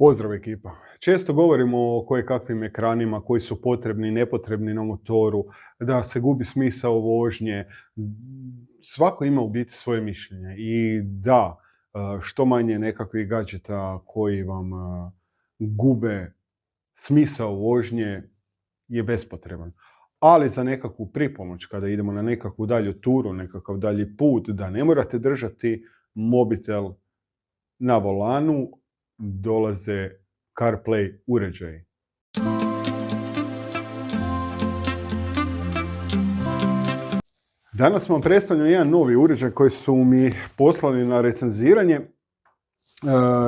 Pozdrav ekipa. Često govorimo o kojekakvim ekranima koji su potrebni i nepotrebni na motoru, da se gubi smisao vožnje. Svako ima u biti svoje mišljenje i da, što manje nekakvih gadžeta koji vam gube smisao vožnje je bespotreban. Ali za nekakvu pripomoć, kada idemo na nekakvu dalju turu, nekakav dalji put, da ne morate držati mobitel na volanu, dolaze CarPlay uređaji. Danas vam predstavljam jedan novi uređaj koji su mi poslali na recenziranje.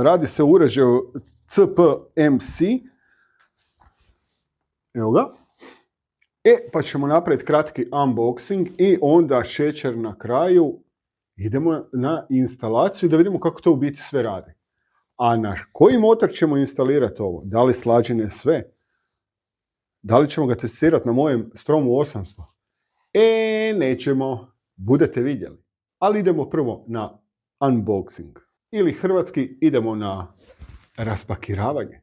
Radi se o uređaju CPMC. Evo ga. Pa ćemo napraviti kratki unboxing i onda šećer na kraju. Idemo na instalaciju da vidimo kako to u biti sve radi. A na koji motor ćemo instalirati ovo? Da li slađene sve? Da li ćemo ga testirati na mojem Stromu 800? Nećemo. Budete vidjeli. Ali idemo prvo na unboxing. Ili hrvatski idemo na raspakiravanje.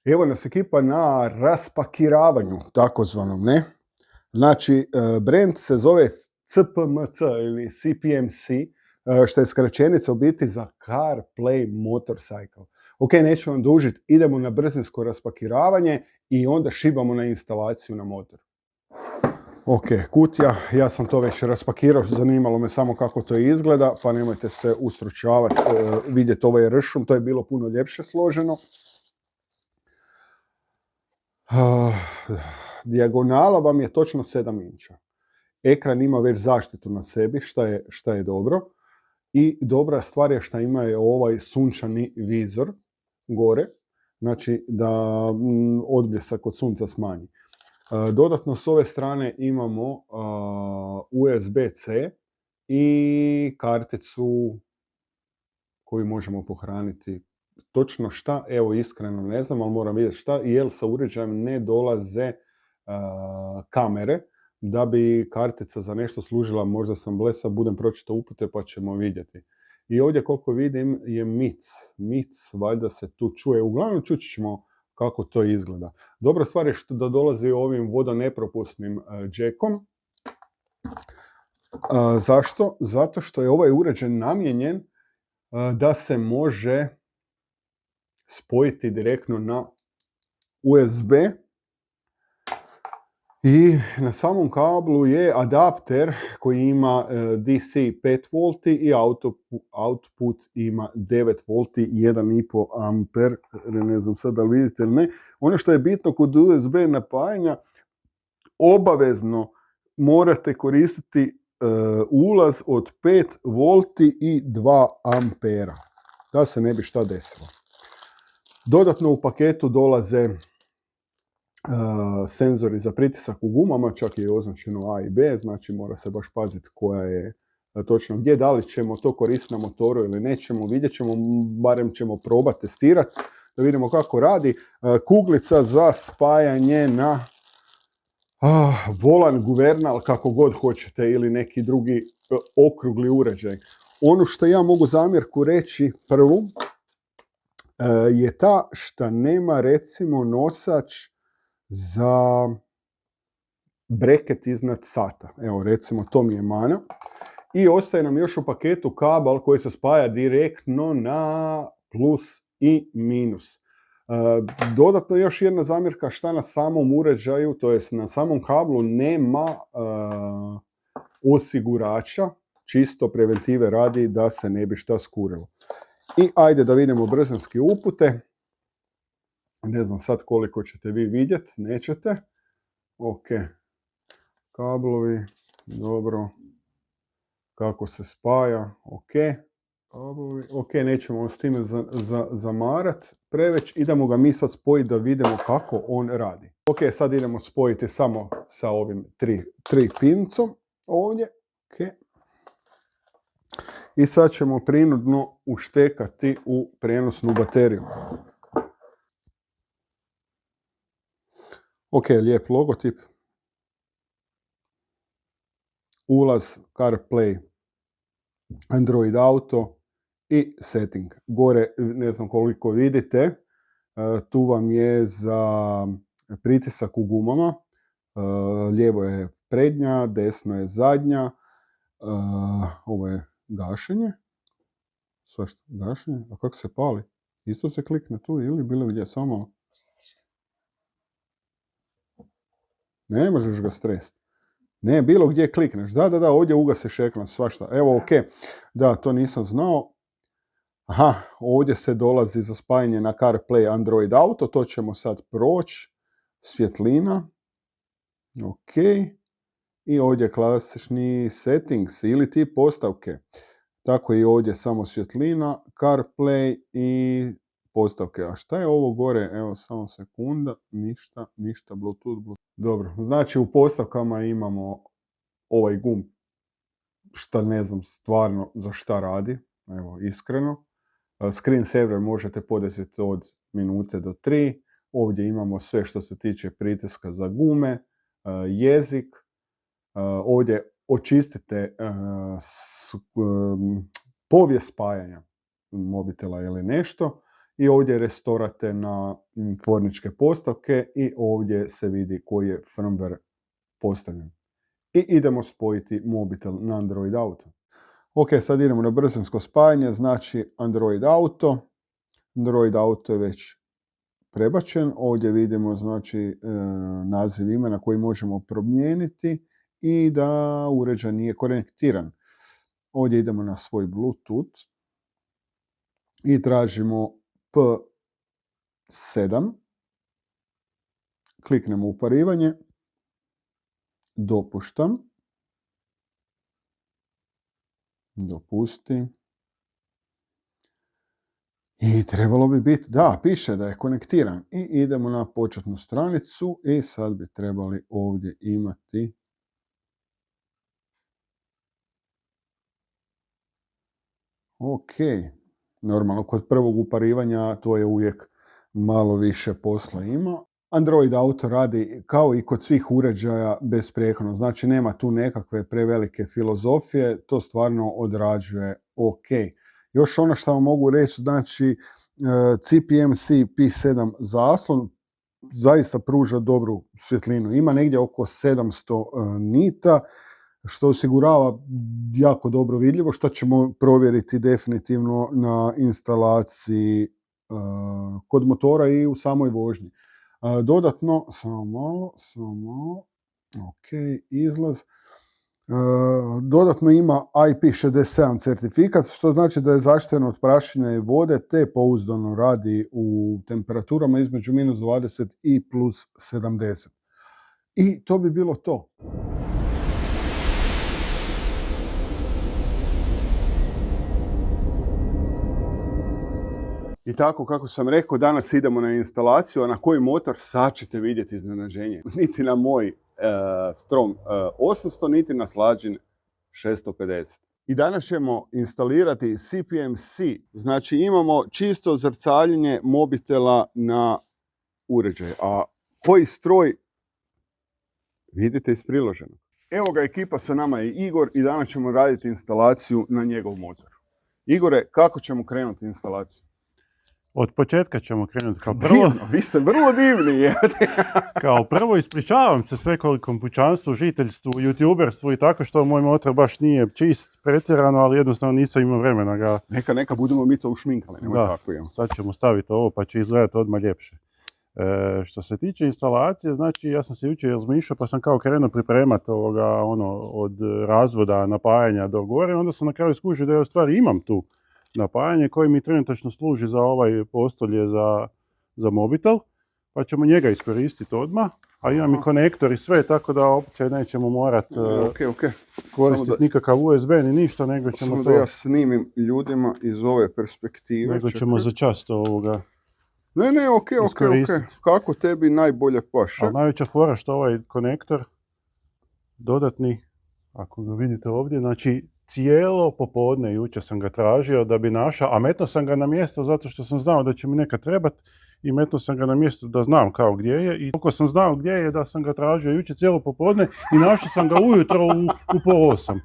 Evo nas ekipa na raspakiravanju, takozvanom, ne? Znači, brand se zove CPMC ili CPMC, što je skraćenica u biti za CarPlay Motorcycle. Ok, neću vam dužiti, idemo na brzinsko raspakiravanje i onda šibamo na instalaciju na motor. Ok, kutija, ja sam to već raspakirao, zanimalo me samo kako to izgleda, pa nemojte se ustručavati, vidjeti ovaj ršum, to je bilo puno ljepše složeno. Dijagonala vam je točno 7 inča. Ekran ima već zaštitu na sebi, šta je dobro. I dobra stvar je što ima je ovaj sunčani vizor gore, znači da odbljesak od sunca smanji. Dodatno s ove strane imamo USB-C i karticu koju možemo pohraniti. Točno šta, evo iskreno ne znam, ali moram vidjeti šta, jer sa uređajem ne dolaze kamere, da bi kartica za nešto služila, možda sam blesav, budem pročitao upute pa ćemo vidjeti. I ovdje koliko vidim je mic, valjda se tu čuje, uglavnom čući ćemo kako to izgleda. Dobra stvar je što da dolazi ovim vodonepropusnim džekom. Zašto? Zato što je ovaj uređaj namijenjen da se može spojiti direktno na USB i na samom kablu je adapter koji ima DC 5V i output ima 9V, 1,5 amper, ne znam sad da li vidite ili ne. Ono što je bitno kod USB napajanja, obavezno morate koristiti ulaz od 5V i 2 ampera, da se ne bi šta desilo. Dodatno u paketu dolaze senzori za pritisak u gumama, čak je označeno A i B, znači mora se baš paziti koja je točno gdje, da li ćemo to koristiti na motoru ili nećemo, vidjet ćemo, barem ćemo probati testirati, da vidimo kako radi. Kuglica za spajanje na volan, guvernal, kako god hoćete, ili neki drugi okrugli uređaj. Ono što ja mogu zamjerku reći prvu, je ta što nema recimo nosač za breket iznad sata. Evo recimo to mi je mana. I ostaje nam još u paketu kabel koji se spaja direktno na plus i minus. Dodatno još jedna zamjerka šta na samom uređaju, to jest na samom kablu nema osigurača, čisto preventive radi da se ne bi šta skurilo. I ajde da vidimo brzinske upute. Ne znam sad koliko ćete vi vidjeti, nećete. Ok, kablovi, dobro. Kako se spaja, ok. Kablovi, ok, nećemo s time zamarat preveć. Idemo ga mi sad spojiti da vidimo kako on radi. Ok, sad idemo spojiti samo sa ovim tri pincom ovdje. Ok. I sad ćemo prinudno uštekati u prijenosnu bateriju. Ok, lijep logotip. ulaz, CarPlay, Android Auto i setting. Gore, ne znam koliko vidite, tu vam je za pritisak u gumama. Lijevo je prednja, desno je zadnja. Ovo je gašenje. Svašta, gašenje. A kako se pali? Isto se klikne tu ili bilo gdje, samo ne možeš ga stresti. Ne, bilo gdje klikneš. Da, ovdje ugasiš ekran, svašta. Evo, ok. Da, to nisam znao. Aha, ovdje se dolazi za spajanje na CarPlay Android Auto. To ćemo sad proći. Svjetlina. Ok. I ovdje klasični settings ili ti postavke. Tako i ovdje samo svjetlina, CarPlay i postavke. A šta je ovo gore? Evo, samo sekunda. Ništa, Bluetooth. Dobro, znači u postavkama imamo ovaj gumb. Šta ne znam stvarno za šta radi. Evo, iskreno. Screensaver možete podesiti od minute do 3. Ovdje imamo sve što se tiče pritiska za gume, jezik. Ovdje očistite povijest spajanja mobitela ili nešto i ovdje restorate na tvorničke postavke i ovdje se vidi koji je firmware postavljen. I idemo spojiti mobitel na Android Auto. Ok, sad idemo na brzinsko spajanje, znači Android Auto. Android Auto je već prebačen. Ovdje vidimo znači naziv imena koji možemo promijeniti i da uređaj nije konektiran. Ovdje idemo na svoj Bluetooth i tražimo P7. Kliknemo uparivanje. Dopuštam. Dopusti. I trebalo bi biti, da, piše da je konektiran. I idemo na početnu stranicu i sad bi trebali ovdje imati ok. Normalno, kod prvog uparivanja to je uvijek malo više posla ima. Android Auto radi kao i kod svih uređaja besprijekorno. Znači nema tu nekakve prevelike filozofije, to stvarno odrađuje ok. Još ono što vam mogu reći, znači CPMC P7 zaslon zaista pruža dobru svjetlinu. Ima negdje oko 700 nita, što osigurava jako dobro vidljivo, što ćemo provjeriti definitivno na instalaciji kod motora i u samoj vožnji. Dodatno, samo malo, ok, izlaz. Dodatno ima IP67 certifikat, što znači da je zaštićen od prašine i vode, te pouzdano radi u temperaturama između -20 i +70. I to bi bilo to. I tako, kako sam rekao, danas idemo na instalaciju, a na koji motor sad ćete vidjeti iznenađenje. Niti na moj Strom 800, niti na slađin 650. I danas ćemo instalirati CPMC, znači imamo čisto zrcaljenje mobitela na uređaj. A koji stroj vidite iz priloženog. Evo ga, ekipa, sa nama je Igor i danas ćemo raditi instalaciju na njegov motor. Igore, kako ćemo krenuti instalaciju? Od početka ćemo krenuti. Kao prvo, divno, vi ste vrlo divni. kao prvo ispričavam se svekolikom pučanstvu, žiteljstvu, youtuberstvu i tako, što moj motor baš nije čist, pretjerano, ali jednostavno nisam imao vremena ga... Neka budemo mi to ušminkali. Da, tako, sad ćemo staviti ovo pa će izgledati odmah ljepše. Što se tiče instalacije, znači ja sam se jučer razmišljao pa sam kao krenuo pripremati od razvoda, napajanja do gore, onda sam na kraju skužio da ja u stvari imam tu napajanje koji mi trenutačno služi za ovaj postolje za mobitel, pa ćemo njega iskoristiti odmah, a imam i konektor i sve, tako da uopće nećemo morati koristiti nikakav USB ni ništa, nego ćemo samo to... da ja snimim ljudima iz ove perspektive. Nego ćemo za čast ovoga ok. Kako tebi najbolje paše? Ali najveća fora što ovaj konektor dodatni, ako ga vidite ovdje, znači cijelo popodne jučer sam ga tražio da bi našao, a metno sam ga na mjesto zato što sam znao da će mi nekad trebati i metnuo sam ga na mjesto da znam kao gdje je i toliko sam znao gdje je da sam ga tražio jučer cijelo popodne i našao sam ga ujutro u pola 8.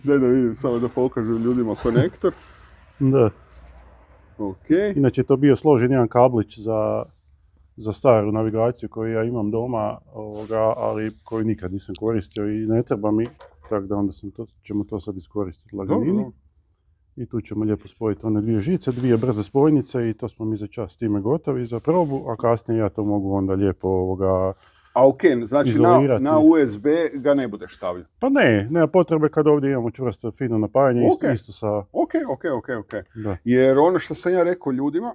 Daj da vidim, samo da pokažem ljudima konektor. Da. Ok. Inače je to bio složen jedan kablić za staru navigaciju koju ja imam doma, ali koju nikad nisam koristio i ne treba mi, tako da onda ćemo to sad iskoristiti laganini. I tu ćemo lijepo spojiti one 2 žice, 2 brze spojnice i to smo mi za čas s time gotovi za probu, a kasnije ja to mogu onda lijepo A ok, znači izolirati. na USB ga ne budeš stavljao? Pa ne, nema potrebe kad ovdje imamo čvrsto fino napajanje, Okay. isto sa... Ok. Da. Jer ono što sam ja rekao ljudima,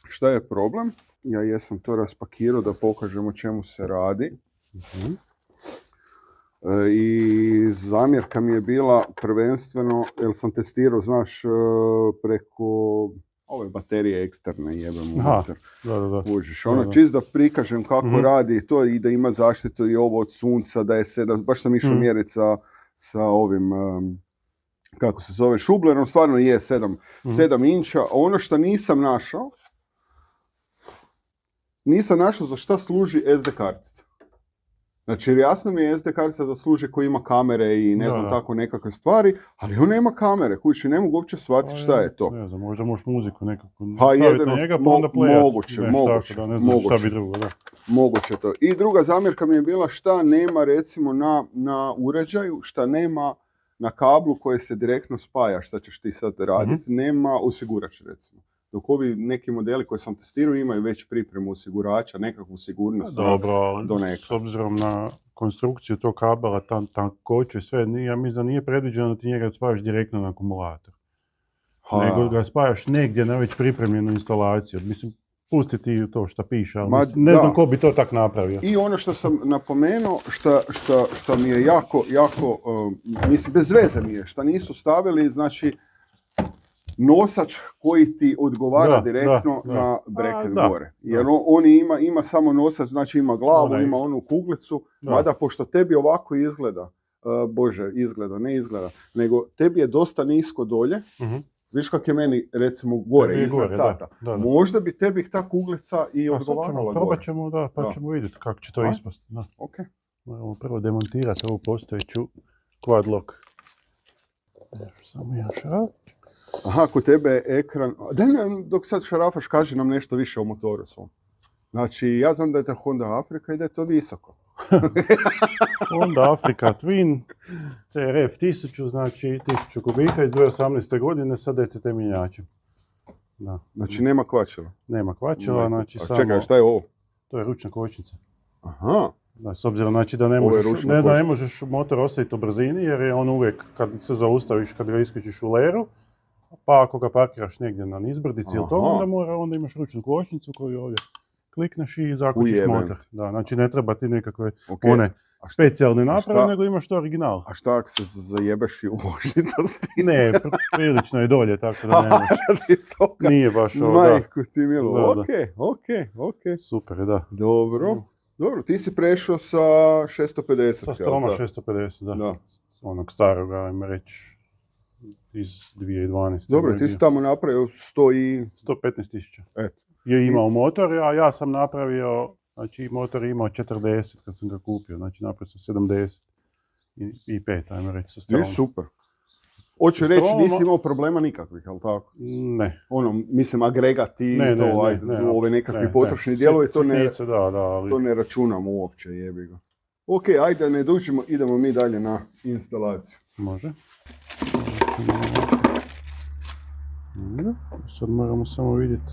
šta je problem? Ja jesam to raspakirao da pokažem o čemu se radi. Uh-huh. I zamjerka mi je bila prvenstveno, jer sam testirao, znaš, preko ove baterije eksterne jebem unutar. Da. Užiš, čist da prikažem kako radi to i da ima zaštitu i ovo od sunca, da je baš sam išao mjeriti sa ovim, kako se zove, šublerom, stvarno je 7 inča. A ono što nisam našao za šta služi SD kartica. Znači, jer jasno mi je SD kartica da služi koji ima kamere i ne znam tako nekakve stvari, ali on nema kamere, kući, ne mogu uopće shvatiti šta je to. Ne znam, možda možeš muziku nekako staviti na njega pa onda plejati. Moguće. Ne znam šta bi drugo, da. Moguće to. I druga zamjerka mi je bila šta nema recimo na uređaju, šta nema na kablu koje se direktno spaja, šta ćeš ti sad raditi, nema osigurač recimo. Dok ovi neki modeli koje sam testirao imaju već pripremu osigurača, nekakvu sigurnost. Dobro, s obzirom na konstrukciju tog kabela, tankoću i sve, ja mislim da nije predviđeno da ti njega spajaš direktno na akumulator. Nego ga spajaš negdje na već pripremljenu instalaciju. Mislim, pusti ti to što piše, ali ne znam ko bi to tak napravio. I ono što sam napomenuo, što mi je jako, mislim, bez veze mi je, što nisu stavili, znači, nosač koji ti odgovara direktno na bracket gore. Jer on ima samo nosač, znači ima glavu, ima onu kuglicu, mada pošto tebi ovako izgleda, ne izgleda, nego tebi je dosta nisko dolje, viš kak je meni recimo gore, iznad sata. Da. Možda bi tebi ta kuglica i odgovarala gore. Probat ćemo, pa ćemo vidjeti kako će to ispasti. Okay. Moramo prvo demontirati ovu postojeću quad lock. Samo jedan šraf. Aha, kod tebe je ekran... Dok sad šarafaš, kaži nam nešto više o motoru svom. Znači, ja znam da je to Honda Afrika i da je to visoko. Honda Afrika Twin, CRF 1000, znači 1000 kubika iz 2018. godine sa DCT mjenjačem. Da. Znači, nema kvačila? Nema kvačila, znači samo... Čekaj, šta je ovo? To je ručna kočnica. Aha. Znači, s obzirom znači, da ne možeš motor ostaviti u brzini, jer je on uvijek, kad se zaustaviš, kad ga isključiš u leru, pa ako ga parkiraš negdje na nizbrdici ili to, onda imaš ručnu kočnicu koju ovdje klikneš i zakućiš motor. Da, znači ne treba ti nekakve one specijalne naprave, nego imaš to original. A šta ako se zajebeš i u vožnji to stisne? Ne, prilično je dolje, tako da ne možeš. Nije baš ovo, Majku ti milo, ok. Super, da. Dobro, ti si prešao sa 650. Sa Stroma 650, da. Onog starog, ajmo reći, iz 2012. Dobro, ti si tamo napravio 115.000. Je imao motor, a ja sam napravio, znači motor je imao 40 kad sam ga kupio, znači napravio sam 75, ajmo reći, sa Stroma. Super. Hoću reći, nisi imao problema nikakvih, ali tako? Ne. Mislim, agregati, ove nekakvi potrošni dijelovi, to ne računamo uopće, jebi ga. Ok, ajde, ne dužimo, idemo mi dalje na instalaciju. Može. Sad moramo samo vidjeti.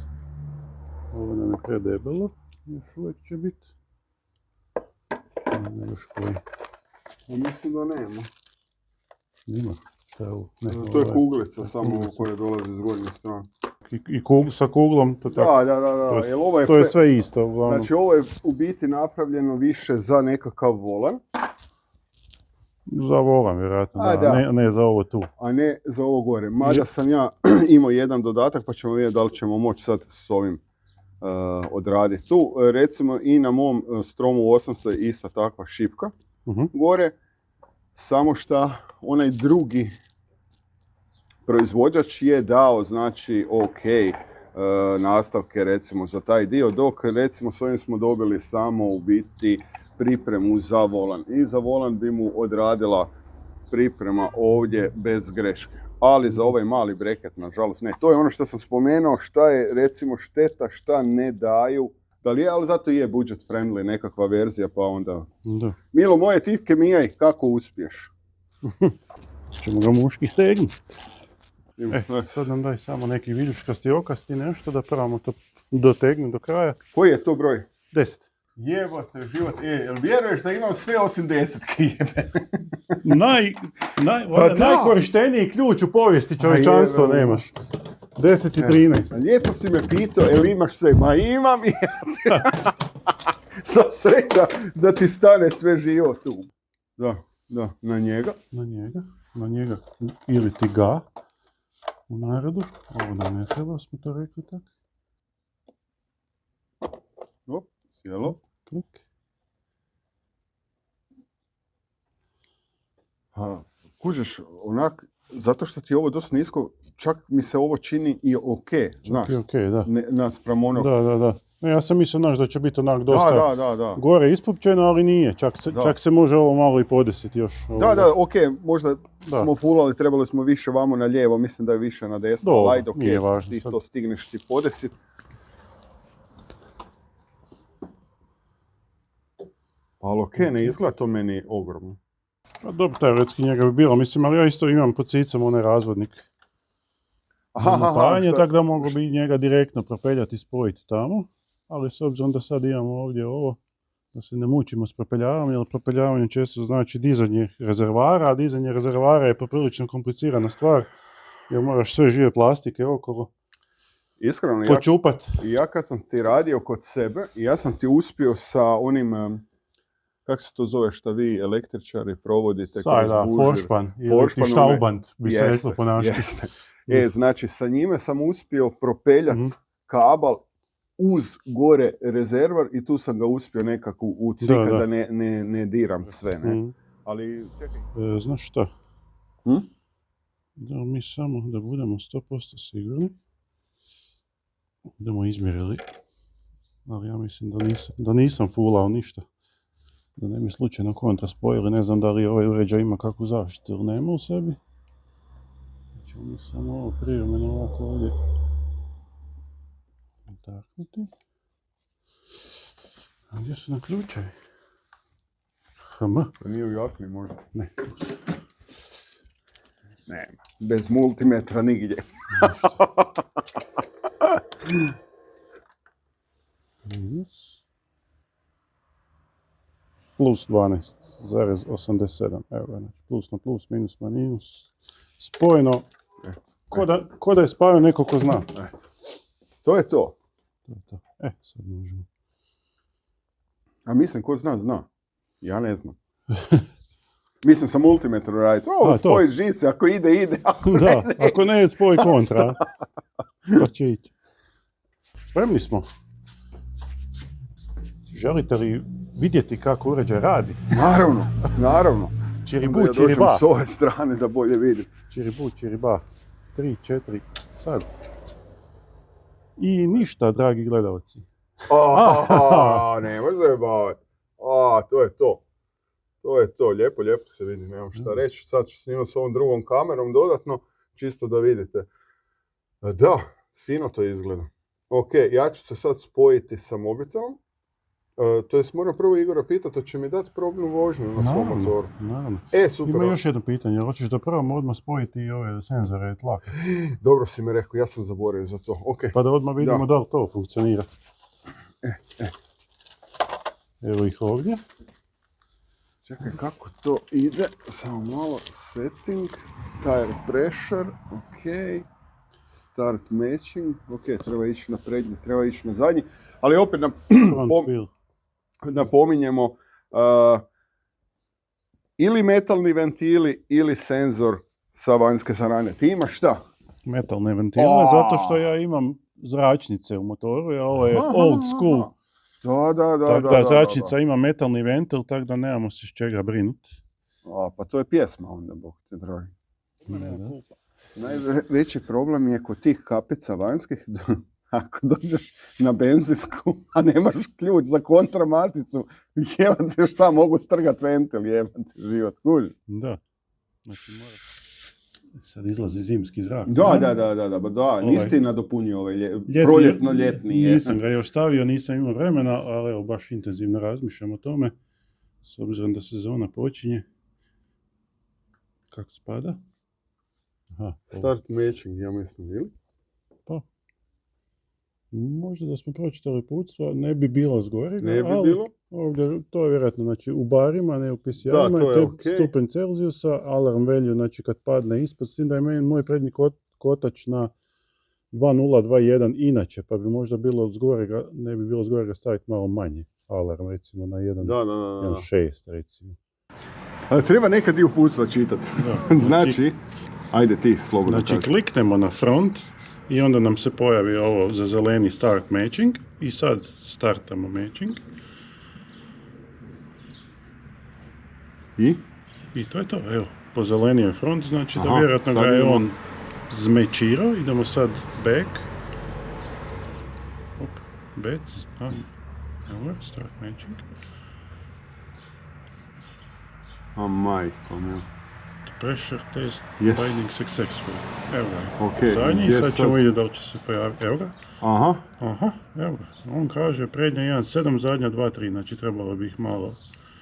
Ovo nam je predebelo. Još uvijek će biti. Još koji. Mislim da nema. Ima. Šta je ovo? To je kuglica samo koja dolazi s gornje strane. I sa kuglom to tako. Da. To je sve isto. Uglavnom. Znači ovo je u biti napravljeno više za nekakav volan. Za volan, vjerojatno, ne za ovo tu. A ne za ovo gore. Mada sam ja imao jedan dodatak, pa ćemo vidjeti da li ćemo moći sad s ovim odraditi tu. Recimo i na mom Stromu 800 je ista takva šipka gore, samo šta onaj drugi proizvođač je dao, znači, nastavke recimo za taj dio, dok recimo s ovim smo dobili samo u biti pripremu za volan. I za volan bi mu odradila priprema ovdje bez greške. Ali za ovaj mali breket, nažalost, ne. To je ono što sam spomenuo, šta je recimo šteta, šta ne daju. Da li je, ali zato je budget friendly nekakva verzija, pa onda... Da. Milo moje, ti kemijaj, kako uspiješ? Ćemo ga muški stegnuti. Sad nam daj samo neki viljuškasti okasti nešto da probamo to dotegnuti do kraja. Koji je to broj? 10. Jebote, život. Jel vjeruješ da imam sve osim 10 jebe? Najkorišteniji ključ u povijesti čovječanstva nemaš. 10 i 13. Lijepo si me pitao, jel imaš sve? Ma imam i... Sva sreća da ti stane sve živo tu. Da, na njega. Na njega. Ili ti ga. U narodu. Ovo da ne treba, smo to rekli tako. Op, sjelo. Klik. Kužiš, onak, zato što ti je ovo dosta nisko, čak mi se ovo čini i ok, znaš. Ok, da. Naspram onog. Da. Ne, ja sam mislio, znaš, da će biti onak dosta Da. gore ispupčeno, ali nije. Čak se može ovo malo i podesiti još. Da, ok, možda smo fulali, trebali smo više vamo na lijevo, mislim da je više na desno. Dobro, ajde, okay, nije važno. Ti to stigneš ti podesiti. Ali ok, ne izgleda to meni ogromno. Pa dobro, teoretski njega bi bilo, mislim, ali ja isto imam pod sicom onaj razvodnik. Napajanje, tako da mogu bi njega direktno propeljati i spojiti tamo. Ali s obzirom da sad imamo ovdje ovo, da se ne mučimo s propeljavanjem, jer propeljavanje često znači dizanje rezervara, a dizanje rezervara je poprilično komplicirana stvar, jer moraš sve žive plastike okolo iskreno, počupat. Ja kad sam ti radio kod sebe, ja sam ti uspio sa onim, kako se to zove što vi električari provodite kroz bužir? Forspan ili ti štauband, bi se reklo po naški. Znači, sa njime sam uspio propeljati kabel uz gore rezervar i tu sam ga uspio nekako ucvikati da ne diram sve, ne? Ali, čekaj. Znaš šta? Da mi samo da budemo 100% sigurni. Budemo izmjerili. Ali ja mislim da nisam fulao ništa. Da ne mi slučajno kontraspojili, ne znam da li ovaj uređaj ima kakvu zaštitu ili nema u sebi. Ćemo mi samo ovo privremeno ovako ovdje utaknuti. A gdje su na ključevi? To nije u jakni možda? Ne. Nema. Bez multimetra nigdje. Plus 12,87. Evo, znači plus na plus, minus na minus. Spojeno. Ko da je spajao neko ko zna. To je to. Sad možemo. A mislim, ko zna. Ja ne znam. Mislim sa multimetrom raditi. Spoj žice, ako ide. Ako ne, spoj kontra. Pa će ići. Spremni smo. Želite li vidjeti kako uređaj radi? Naravno. Čiribu, ja čiriba. dođem s ove strane da bolje vidim. Čiribu, čiriba. 3, 4, sad. I ništa, dragi gledalci. Nemoj zajebavati. To je to. Lijepo se vidi, nemam šta reći. Sad ću snimati s ovom drugom kamerom dodatno, čisto da vidite. Da, fino to izgleda. Ok, ja ću se sad spojiti sa mobitelom. To jest moram prvo Igora pitati, će mi dati probnu vožnju na svom motoru. Naravno. Super. Ima još jedno pitanje, hoćeš da probamo odmah spojiti i ove senzore tlaka? Dobro si mi rekao, ja sam zaboravio za to. Okay. Pa da odmah vidimo da li to funkcionira. Evo ih ovdje. Čekaj, kako to ide? Samo malo setting, tire pressure, ok. Start matching, ok, treba ići na prednji, treba ići na zadnji. Ali opet napominjemo, ili metalni ventili ili senzor sa vanjske strane. Ti imaš šta? Metalne ventile, zato što ja imam zračnice u motoru, a ovo je old school. Da, zračnica ima metalni ventil, tako da nemamo se s čega brinuti. Pa to je pjesma onda, Bog te dragi. Najveći problem je kod tih kapica vanjskih ako dođeš na benzinsku, a nemaš ključ za kontramaticu, jebate šta, mogu strgat ventil, jebate život, kuži. Da. Znači moraš... Sad izlazi zimski zrak. Da, nisi ti nadopunio proljetno-ljetni. Nisam ga još stavio, nisam imao vremena, ali evo, baš intenzivno razmišljam o tome, s obzirom da sezona počinje. Kako spada? Aha, Start matching, ja mislim, ili? Pa. Možda da smo pročitali putstva, ne bi bilo zgorega, Ne bi ali bilo? ovdje, to je vjerojatno, znači, u barima, ne u PCI-ima, Da, to je okej. stupanj Celzijusa, alarm value, znači kad padne ispod, s tim da je moj prednji kotač na 2.0, 2.1 inače, pa bi možda bilo zgorega, ne bi bilo zgorega staviti malo manje alarm, recimo na 1.6, recimo. Ali treba nekad dio uputstva čitati. Znači, ajde ti slobodno Znači, kaži. kliknemo na front i onda nam se pojavi ovo za zeleni start matching i sad startamo matching. I to je to, evo, po zeleni je front, znači da vjerojatno ga je on zmečirao, idemo sad back. Bets, evo, start matching. Majko, mil. Pressure test binding successful. Evo ga, Okay. zadnji, sad ćemo vidjeti da li će se pojaviti, evo ga. Aha, Evo ga, on kaže prednja 1.7, zadnja 2.3, znači trebalo bi ih malo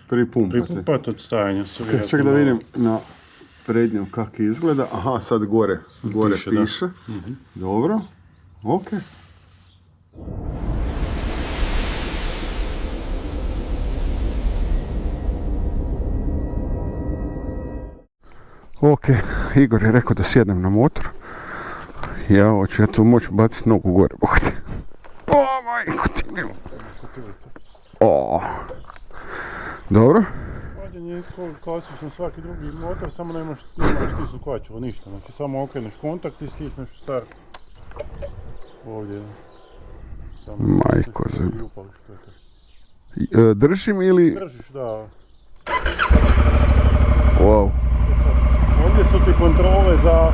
pripumpati od stajanja. Ček da vidim na prednjem kako izgleda. Aha, sad gore piše. Dobro, ok. Ok, Igor je rekao da sjednem na motor. Ja hoću, ja tu moću baciti nogu gore. O, majko ti milo. Dobro. Vađen je klasično svaki drugi motor, samo nemaš stisnu kvačilo, ništa. Znači samo okreneš kontakt i stisneš start. Ovdje. Majko za... Držim ili... Držiš, da. Wow. Ovdje su ti kontrole za...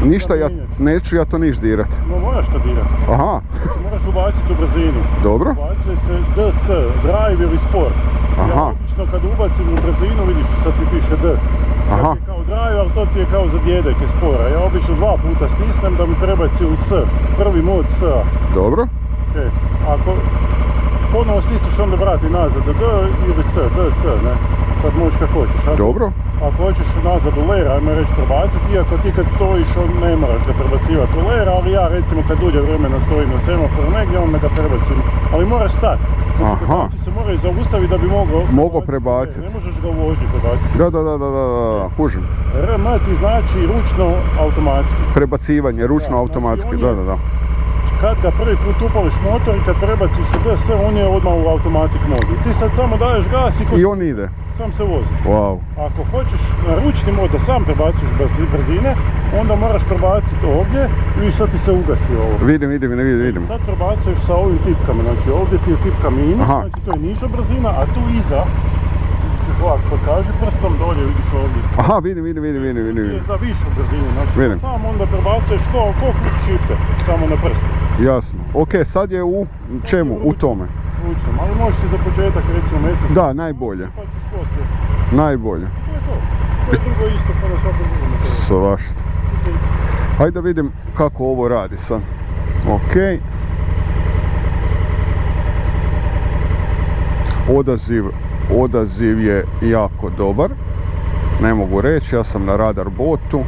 Ništa, neću ja to niš dirat. No moraš to dirat. Aha. Moraš ubaciti u brzinu. Dobro. Ubacuje se DS, drive ili sport. Ja obično kad ubacim u brzinu, vidiš, sad ti piše D. Aha. Ti je kao drive, ali to ti je kao za djedeke spora. Ja obično 2 puta stisnem da mi prebaci u S. Prvi mod S-a. Dobro. Okay. Ako ponovo stisneš, onda vrati nazad D ili S, DS, ne? Sad možeš kako hoćeš. Dobro. Ako hoćeš nazad u ler, ajme reći prebaciti, iako ti kad stojiš, ne moraš ga prebacivati u ler, ali ja recimo kad dulje vremena stojim na semaforu negdje, onda ga prebacim. Ali moraš stati. Znači se moraju zaustaviti da bi mogao prebaciti. Ne možeš ga u vožnji prebaciti. Da, kužim. RM ti znači ručno automatski. Prebacivanje, ručno automatski, znači da. Kad ga prvi put upališ motor i kad prebaciš u DS, on je odmah u automatic modu. Ti sad samo daješ gas i on ide. Sam se voziš. Wow. Ako hoćeš na ručni mod da sam prebaciš brzine, onda moraš prebaciti ovdje i sad ti se ugasi ovo. Vidim. Sad prebacuješ sa ovim tipkama, znači ovdje ti je tipka minus, znači to je niža brzina, a tu iza, ćeš ovako pokaži prstom dolje, vidiš ovdje. Aha, vidim. Je za višu brzinu, znači sam onda prebacuješ ko quick shifter, samo na prste. Jasno. Ok, sad je u čemu? U tome. Ručnom, ali možeš si za početak recimo metiti. Da, najbolje. Pa ćeš poslije. Najbolje. To je to. Sve drugo isto pa na svakom drugom motoru. Svašta. Hajde da vidim kako ovo radi sad. Ok. Odaziv je jako dobar. Ne mogu reći, ja sam na radar botu.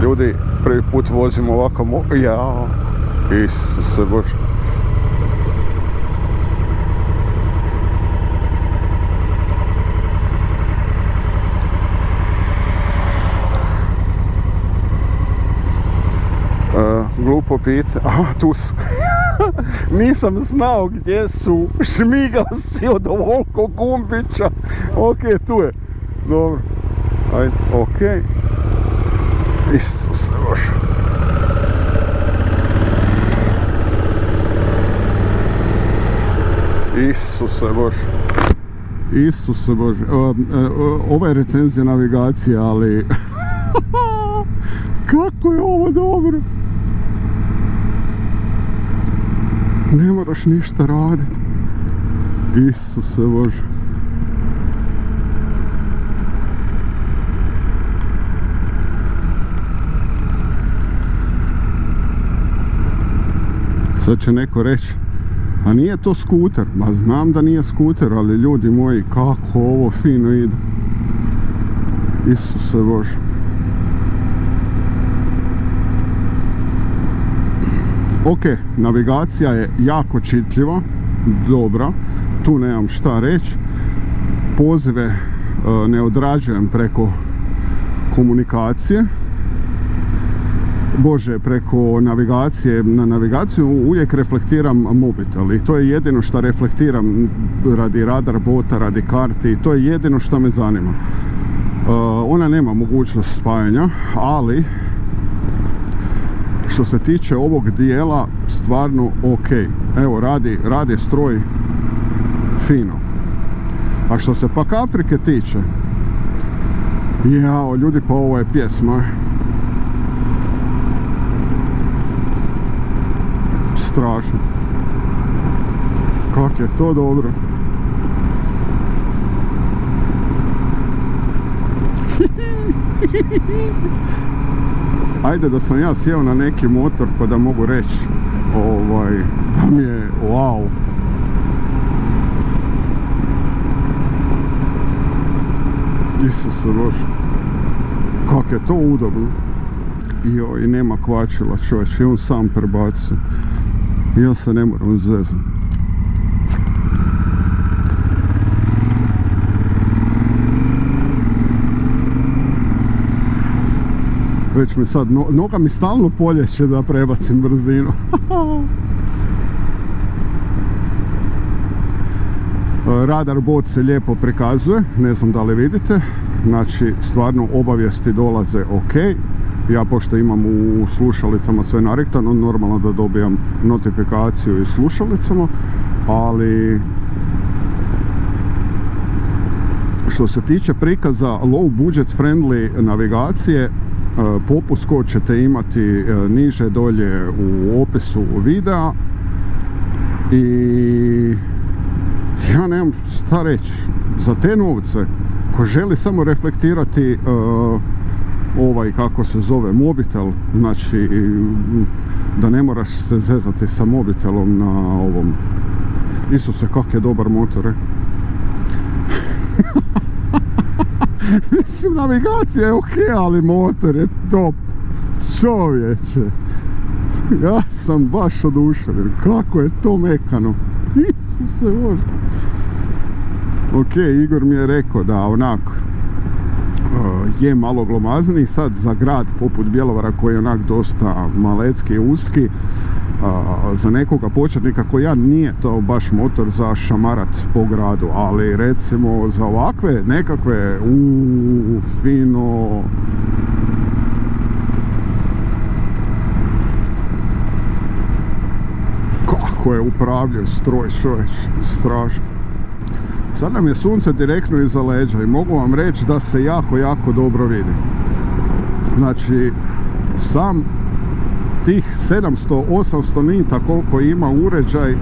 Ljudi, prvi put vozim ovako Isuse Bože. Glupo pita. Aha, tu su. Nisam znao gdje su. Šmigao si od ovoliko gumbića. Ok, tu je. Dobro. Ajde, ok. Isuse Bože. Isuse Bože. Isuse Bože. Ovo je recenzija navigacije, ali kako je ovo dobro. Ne moraš ništa raditi. Isuse Bože. Sad će neko reći, a nije to skuter. Ma znam da nije skuter, ali ljudi moji, kako ovo fino ide. Isuse Bože. Ok, navigacija je jako čitljiva, dobra, tu nemam šta reći. Pozive ne odrađujem preko komunikacije. Bože, preko navigacije, na navigaciju uvijek reflektiram mobitel i to je jedino što reflektiram radi radar bota, radi karti i to je jedino što me zanima. Ona nema mogućnost spajanja, ali što se tiče ovog dijela, stvarno ok. Evo, radi stroj fino. A što se pak Afrike tiče, jao, ljudi, pa ovo je pjesma. Strašno. Kak je to dobro. Ajde da sam ja sjeo na neki motor pa da mogu reći da mi je wow. Isuse Bože, kak je to udobno. I nema kvačila, čovječ, i on sam prebacio. Ja se ne moram zezati. Već mi sad, noga mi stalno poljeće da prebacim brzinu. Radar bot se lijepo prikazuje, ne znam da li vidite. Znači, stvarno obavijesti dolaze ok. Ja pošto imam u slušalicama sve nariktano, normalno da dobijam notifikaciju i slušalicama, ali što se tiče prikaza low budget friendly navigacije, popust koji ćete imati niže dolje u opisu videa i ja nemam šta reći. Za te novce, ko želi samo reflektirati kako se zove, mobitel, znači da ne moraš se zezati sa mobitelom na ovom. Isuse, kak je dobar motor, Mislim, navigacija je ok, ali motor je top. Čovječe, ja sam baš oduševljen, kako je to mekano. Isuse Bože. Ok, Igor mi je rekao da onako je malo glomazni. Sad za grad poput Bjelovara koji je onak dosta malecki i uski, za nekoga početnika koji ja nije to baš motor za šamarat po gradu, ali recimo za ovakve nekakve fino kako je upravljao stroj, čovječ, strašno. Sad nam je sunce direktno iza leđa i mogu vam reći da se jako, jako dobro vidi. Znači, sam tih 700-800 nita koliko ima uređaj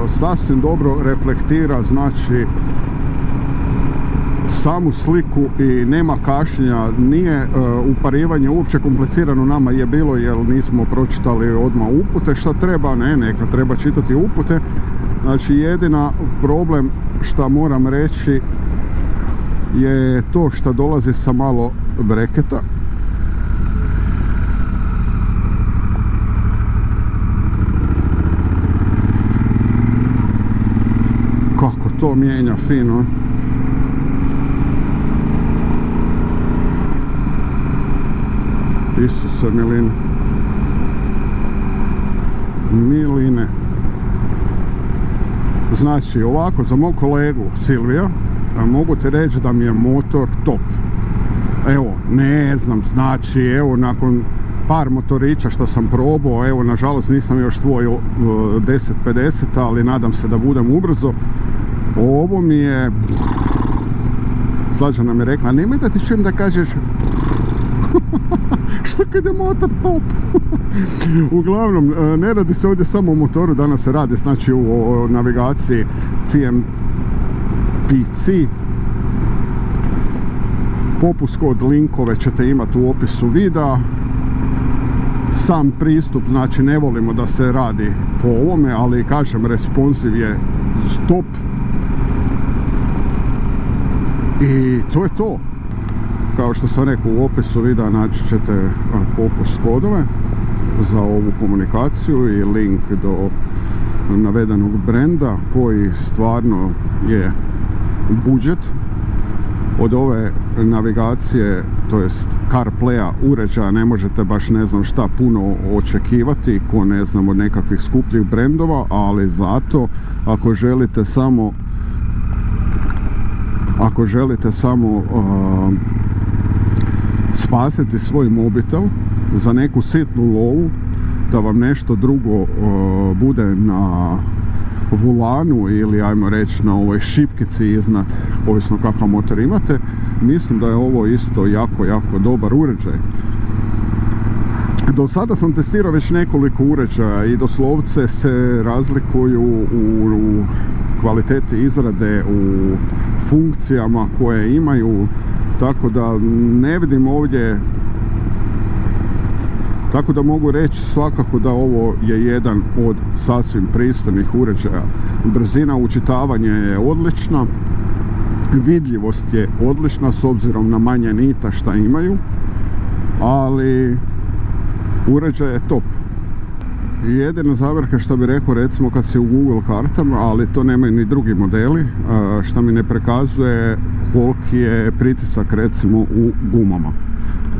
sasvim dobro reflektira, znači samu sliku i nema kašnjenja. Nije uparivanje uopće komplicirano, nama je bilo jer nismo pročitali odmah upute šta treba, neka treba čitati upute. Znači, jedina problem što moram reći je to što dolazi sa malo breketa. Kako to mijenja fino. Isuse miline. Miline. Znači, ovako, za mog kolegu Silvija, mogu ti reći da mi je motor top. Evo, ne znam, znači, evo, nakon par motorića što sam probao, evo, nažalost nisam još tvoj 1050, ali nadam se da budem ubrzo. Ovo mi je... Slađana mi je rekla, nemoj da ti čujem da kažeš što kad je motor top. Uglavnom, ne radi se ovdje samo o motoru, danas se radi znači o navigaciji CMPC. Popust kod linkove ćete imati u opisu videa. Sam pristup, znači ne volimo da se radi po ovome, ali kažem, responsiv je stop. I to je to. Kao što sam rekao, u opisu videa naći ćete popust kodove za ovu komunikaciju i link do navedenog brenda koji stvarno je budžet. Od ove navigacije, to jest CarPlaya uređaja, ne možete baš ne znam šta puno očekivati, ko ne znam od nekakvih skupljih brendova, ali zato ako želite samo spasiti svoj mobitel za neku sitnu lovu, da vam nešto drugo bude na volanu ili ajmo reći na ovoj šipkici iznad, ovisno kakav motor imate, mislim da je ovo isto jako, jako dobar uređaj. Do sada sam testirao već nekoliko uređaja i doslovce se razlikuju u kvaliteti izrade, u funkcijama koje imaju, tako da ne vidim ovdje, tako da mogu reći svakako da ovo je jedan od sasvim pristojnih uređaja. Brzina učitavanja je odlična, vidljivost je odlična s obzirom na manje nita šta imaju, ali uređaj je top. Jedina zavrka što bi rekao, recimo kad si u Google kartama, ali to nemaju ni drugi modeli, što mi ne prikazuje koliki je pritisak recimo u gumama.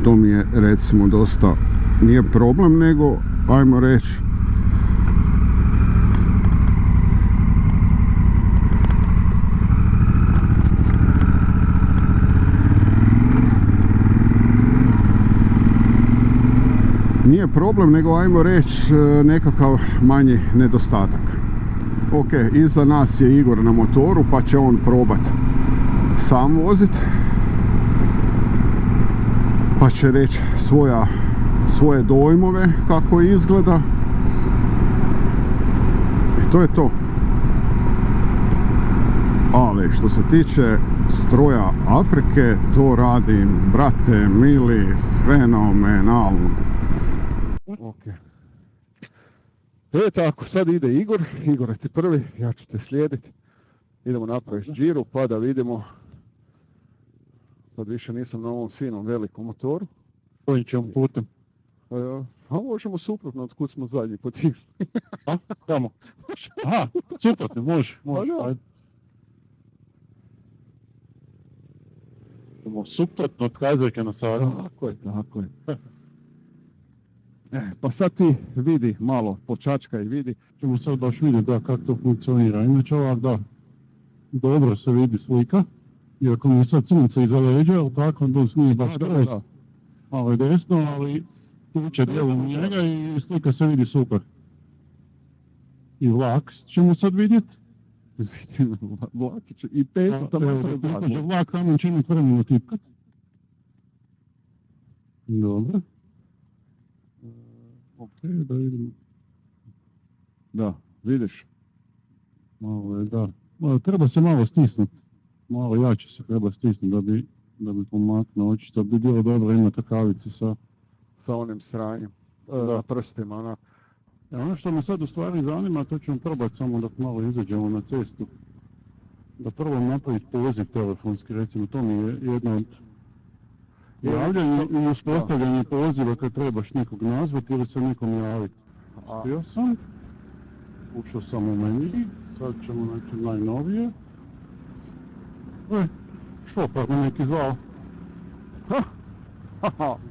To mi je recimo dosta, nije problem, nego ajmo reći nije problem, nego ajmo reći nekakav manji nedostatak. Ok, iza nas je Igor na motoru, pa će on probat sam vozit, pa će reći svoje dojmove kako izgleda. I to je to. Ali što se tiče stroja Afrike, to radim, brate mili, fenomenalno. Ok. Tako, sad ide Igor. Igor, ti prvi, ja ću te slijediti. Idemo napraviti džiru pa da vidimo. Sad više nisam na ovom finom velikom motoru. Kojim ćemo putem? A možemo suprotno, od kud smo zadnji pocigli. A? Kamo? Aha, suprotno, može. Ajde. Idemo suprotno od kazaljke na sadu. Tako je. Pa sad ti vidi malo, počačka i vidi. Ćemo sad baš vidjeti da kako to funkcionira. Inače ovak da, dobro se vidi slika. Iako mi je sad sunce iza leđa, ali tako, nije baš da. Malo je desno, ali tuče dijelom njega i slika se vidi super. I vlak ćemo sad vidjeti. Vlakić i pesu tamo je vlak. Vlak tamo će imati vremena tipkat. Dobro. Ok, da vidimo. Da, vidiš. Malo je, da. Treba se malo stisnuti. Malo jače se treba stisnuti da bi pomaknuo. Očito bi bilo dobro imati kavici sa onim sranjem. Da. Prstima, onak. Ono što me sad u stvari zanima, to ćemo probati samo dok malo izađemo na cestu. Da prvo napraviti poziv telefonski, recimo, to mi je jedno od javljanja i uspostavljanje poziva kad trebaš nekog nazvati ili se nekom javiti. Spio sam, ušao sam u menu, sad ćemo naći najnovije. Šopar me neki zvao.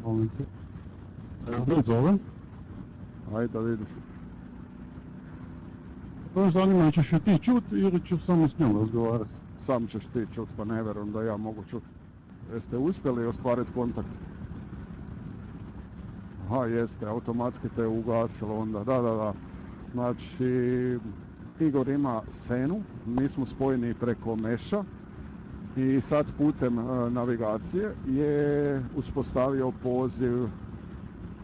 Volim te. Evo da zovem. Ajde da vidiš. To zanima, ćeš je ti čut ili ću samo s njom razgovarati? Sam ćeš ti čut, pa ne vjerujem da ja mogu čut. Jeste uspjeli ostvariti kontakt? Aha, jeste, automatski te je ugasilo onda, da. Znači, Igor ima Senu, mi smo spojeni preko meša i sad putem navigacije je uspostavio poziv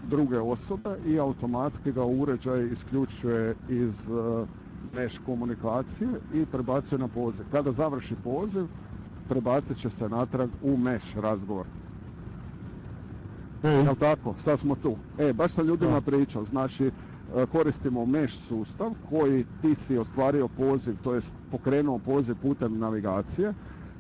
druge osobe i automatski ga uređaj isključuje iz meš komunikacije i prebacuje na poziv. Kada završi poziv, prebacit će se natrag u meš razgovor. Jel' tako? Sad smo tu. Baš sam ljudima pričao, znači koristimo meš sustav koji ti si ostvario poziv, to je pokrenuo poziv putem navigacije.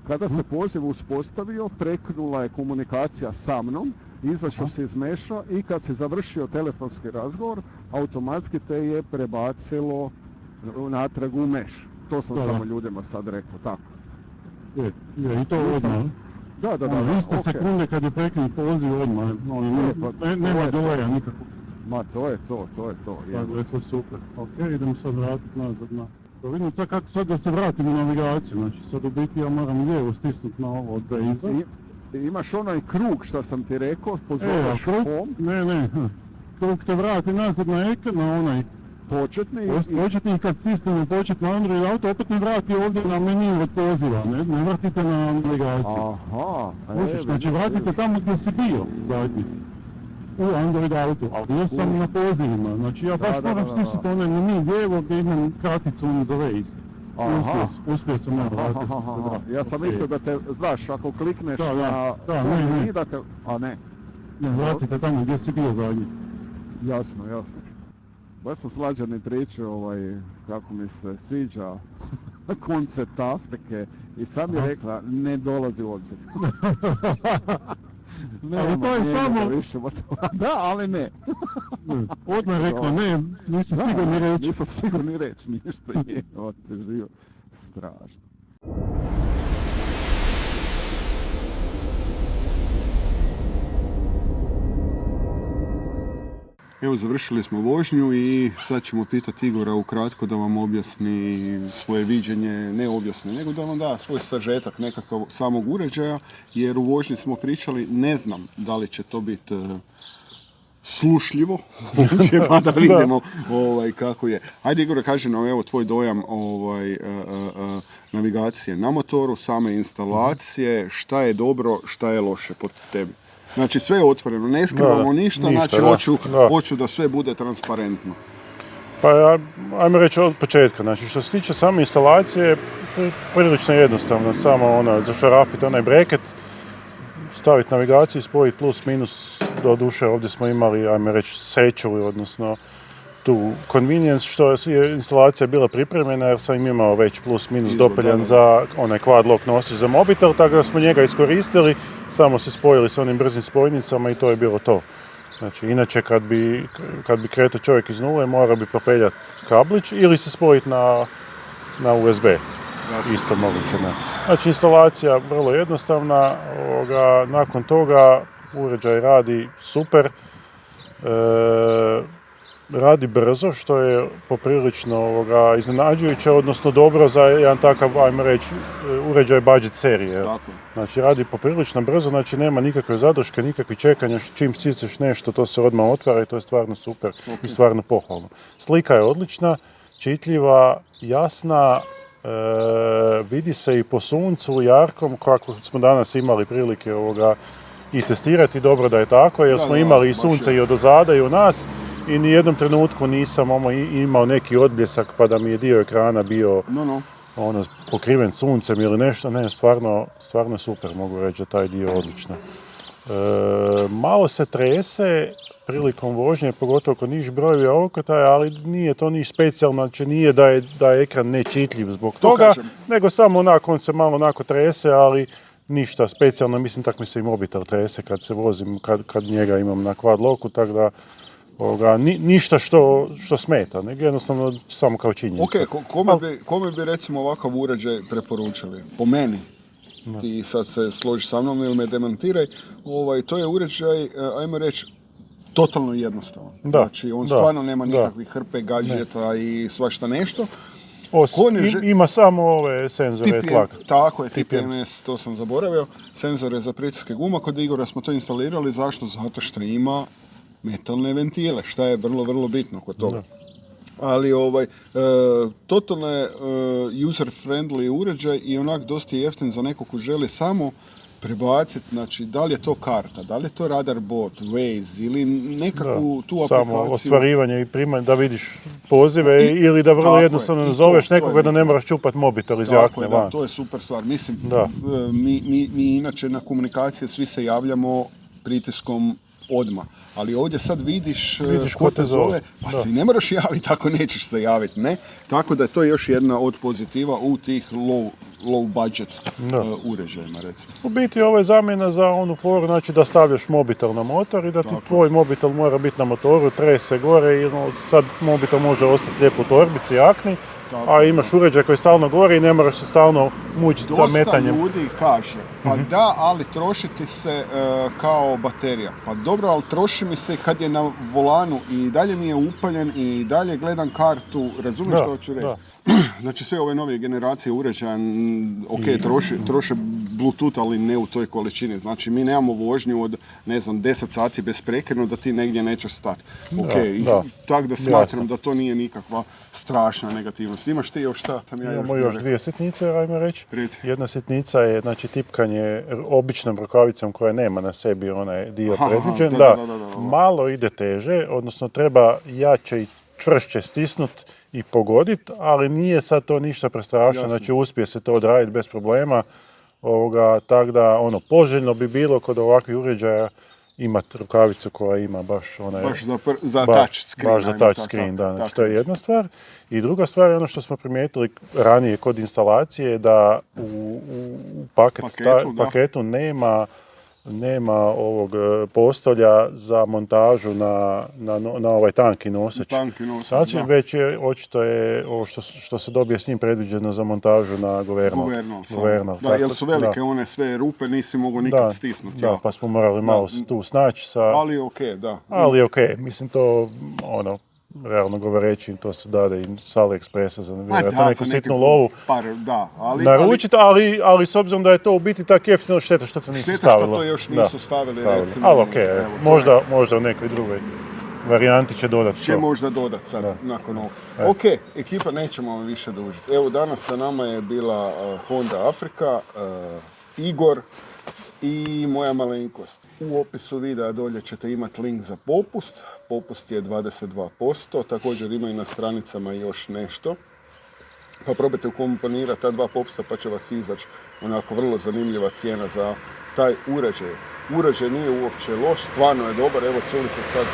Kada se poziv uspostavio, preknula je komunikacija sa mnom, izašao si iz meša i kad si završio telefonski razgovor, automatski te je prebacilo natrag u meš. To sam samo ljudima sad rekao, tako. I to odmah. Da. Iste sekunde kad je prekinut poziv odmah, nema dolaja nikakvog. Ma to je to. Tako je to super. Ok, idem sad vratiti nazad na... To vidim sad kako sad da se vratim u navigaciju, znači sad u biti ja moram lijevo stisnuti na ovo od Bejza. Imaš onaj krug što sam ti rekao, pozoveš home. Ne, krug te vrati nazad na ekran, na onaj početni i kad stisnemo početni Android auto, opet ne vrati ovdje na menu od poziva, ne vratite na navigaciju. Aha. Znači vratite tamo gdje si bio zadnji. U Android auto, ali bio sam na pozivima, znači ja baš moram stisnuti onaj menu lijevo gdje imam kraticu za Waze. Uspio sam vratiti se. Ja sam mislio da te, znaš, ako klikneš na... Ne. Da te... A ne. Ne, vratite tamo gdje si bio zadnji. Jasno. Baš sam slađan i pričao kako mi se sviđa koncept Afrike i sam je rekla ne dolazi u obzir. Ali to je samo... Da, ali ne. Odmah rekla ne, nisam sigurni reći. Nisam sigurni reći ništa je. Otežio. Strašno. Evo, završili smo vožnju i sad ćemo pitati Igora ukratko da vam objasni svoje viđenje, ne objasni, nego da vam da svoj sažetak nekakav samog uređaja, jer u vožnji smo pričali, ne znam da li će to biti slušljivo, pa da vidimo kako je. Ajde Igor, kaži nam evo tvoj dojam navigacije na motoru, same instalacije, šta je dobro, šta je loše pod tebi. Znači sve je otvoreno, ne skrivamo ništa, znači hoću da sve bude transparentno. Pa ajmo reći od početka, znači što se tiče same instalacije, prilično jednostavno, samo zašarafiti onaj breket, staviti navigaciju, spojiti plus minus, do duše ovdje smo imali, ajmo reći, sreću, odnosno tu convenience što je instalacija bila pripremljena jer sam imao već plus minus dopeljan za onaj quad lock nosič za mobitel, tako da smo njega iskoristili, samo se spojili s onim brzim spojnicama i to je bilo to. Znači, inače kad bi kretao čovjek iz nule, mora bi propeljati kablić ili se spojiti na USB. Isto moguće, ne. Znači, instalacija vrlo jednostavna, nakon toga uređaj radi super, radi brzo, što je poprilično iznenađujuće, odnosno dobro za jedan takav, ajmo reći, uređaj budget serije. Znači, radi poprilično brzo, znači nema nikakve zadrške, nikakve čekanja, čim stisneš nešto, to se odmah otvara i to je stvarno super i stvarno pohvalno. Slika je odlična, čitljiva, jasna, vidi se i po suncu, jarkom, kako smo danas imali prilike i testirati, dobro da je tako, jer smo imali i sunce i odozada i u nas, i ni jednom trenutku nisam imao neki odbljesak pa da mi je dio ekrana bio pokriven suncem ili nešto. Ne, stvarno super, mogu reći da taj dio odlično. Malo se trese prilikom vožnje, pogotovo kod nižih brojeva okretaja, ali nije to niš specijalno, znači nije da je ekran nečitljiv zbog toga, nego samo on se malo trese, ali ništa specijalno, mislim tak mi se i mobitel trese kad se vozim, kad njega imam na quad locku, tako da ništa što smeta, nego jednostavno samo kao činjenica. Ok, kome bi recimo ovakav uređaj preporučili? Po meni, ti sad se složiš sa mnom ili me demantiraj, to je uređaj, ajmo reći, totalno jednostavan. Znači, on stvarno nema nikakvih hrpe, gadžeta i svašta nešto. Ima samo ove senzore tlaka. Tako je, TPMS, to sam zaboravio. Senzore za pritiske guma. Kod Igora smo to instalirali. Zašto? Zato što ima metalne ventile, što je vrlo, vrlo bitno kod toga. Ali totalno je user-friendly uređaj i onak dosta jeftin za nekog ko želi samo prebaciti, znači da li je to karta, da li je to radar bot, Waze ili nekakvu tu aplikaciju. Samo ostvarivanje i primanje, da vidiš pozive ili da vrlo Tako jednostavno je, i nazoveš to je nekoga da ne moraš čupati mobitel iz jakne van. Da, to je super stvar. Mislim, Da. mi inače na komunikacije svi se javljamo pritiskom odmah. Ali ovdje sad vidiš ko te zove, pa da. se i ne moraš javiti ako nećeš se javiti, ne? Tako da je to još jedna od pozitiva u tih low budget uređajima, recimo. U biti ovo je zamjena za onu foru, znači da stavljaš mobitel na motor i da ti tvoj mobitel mora biti na motoru, trese gore i sad mobitel može ostati lijepo u torbici, jakni, a imaš uređaj koji je stalno gore i ne moraš se stalno mučiti sa metanjem. Dosta ljudi kaže, pa da, ali troši ti se kao baterija. Pa dobro, ali troši mi se kad je na volanu i dalje mi je upaljen i dalje gledam kartu, razumiješ što hoću reći? Znači sve ove nove generacije uređaja, troše Bluetooth, ali ne u toj količini. Znači mi nemamo vožnju od, 10 sati besprekidno da ti negdje nećeš stati. Tako da smatram da to nije nikakva strašna negativnost. Imaš ti još šta? Imamo još dvije sitnice, ajmo reći. Reci. Jedna sitnica je znači, tipkanje običnom rukavicom koja nema na sebi onaj dio predviđen. Da. Malo ide teže, odnosno treba jače i čvršće stisnuti i pogoditi, ali nije sad to ništa prestrašno, znači uspije se to odraditi bez problema. Tako da, poželjno bi bilo kod ovakvih uređaja imati rukavicu koja ima baš onaj... za touch screen. Baš za touch screen, da. Znači, to je jedna stvar. I druga stvar je ono što smo primijetili ranije kod instalacije, da u paketu nema ovog postolja za montažu na ovaj tanki nosač. Znači, već je, očito je ovo što se dobije s njim predviđeno za montažu na Governal. Da, jer su velike one sve rupe, nisi mogu nikad stisnuti. Da, pa smo morali malo tu snaći sa... Ali da. Ali mislim to, realno govoreći, to se dade i s AliExpressa za neku sitnu lovu naručiti, ali s obzirom da je to u biti tako jeftino, šteta što to nisu stavili. Šteta što to još nisu stavili, recimo. Ali možda u nekoj drugoj varijanti će dodati to. Će možda dodati sad, nakon ovog. Ekipa, nećemo vam više dužiti. Evo, danas sa nama je bila Honda Afrika, Igor i moja malenkost. U opisu videa dolje ćete imati link za popust. Popust je 22%, također imaju na stranicama još nešto. Pa probajte ukomponirati ta dva popusta pa će vas izaći onako vrlo zanimljiva cijena za taj uređaj. Uređaj nije uopće loš, stvarno je dobar, evo čuli ste sad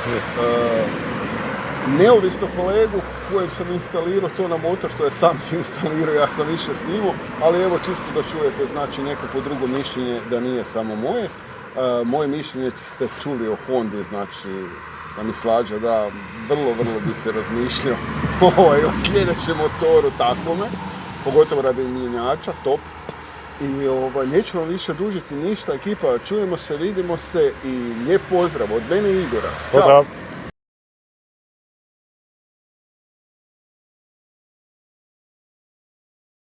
neovisno kolegu kojem sam instalirao to na motor, to je sam se instalirao, ja sam više snimao, ali evo čisto da čujete znači nekako drugo mišljenje da nije samo moje. Moje mišljenje ste čuli o Hondi, znači da mi slađa da vrlo bi se razmišljao o sljedećem motoru takvome, pogotovo radi mjenjača, top. I neću vam više dužiti ništa, ekipa, čujemo se, vidimo se i lijep pozdrav od mene i Igora. Pozdrav!